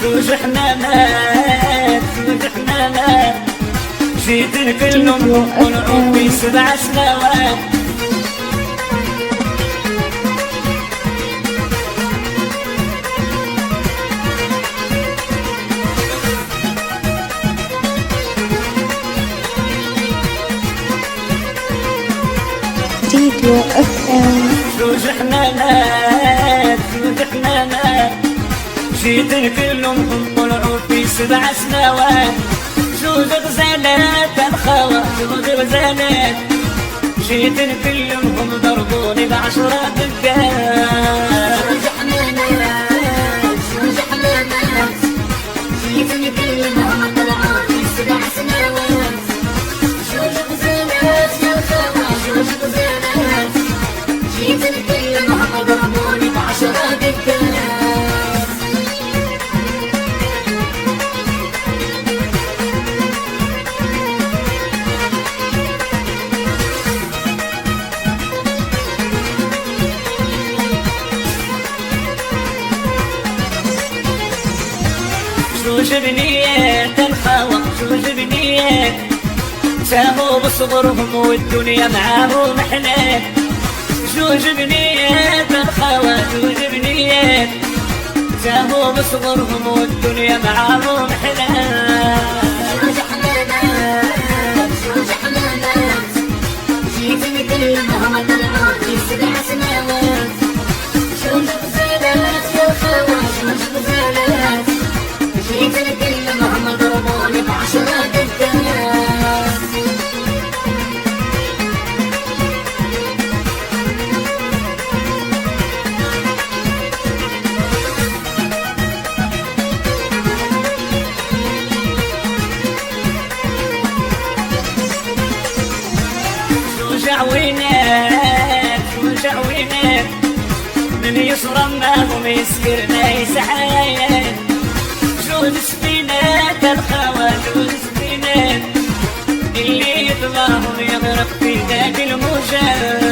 زوج حمامات زوج حمامات جيت نكلم ونعوم في 7 سنوات. ستوديو FM. زوج حمامات زوج حمامات جيت نكلمهم طلعوا في 7 سنوات. زوج غزالات الخوى زوج غزالات جيت نكلمهم ضربوني ب10 دقات. زوج حمامات زوج حمامات جيت نكلمهم طلعوا في 7 سنوات. زوج غزالات الخوى زوج غزالات جيت نكلمهم ضربوني ب10 دقات. زوج بنيات الخوى زوج بنيات ساهوا بصغرهم والدنيا معاهم حلال. زوج بنيات الخوى زوج بنيات ساهوا بصغرهم والدنيا معاهم حلال. زوج حمامات زوج حمامات جيت نكلمهم طلعوا في 7 سنوات. زوج غزالات يا خوى زوج غزالات جيت نكلمهم ضربوني ب10 دقات. زوج عوينات زوج عوينات من يصرم ماهم يسكرنا يسعايات. زوج سفينات الخوى زوج سفينات اللي يطلعهم يغرق في ذاك الموجات.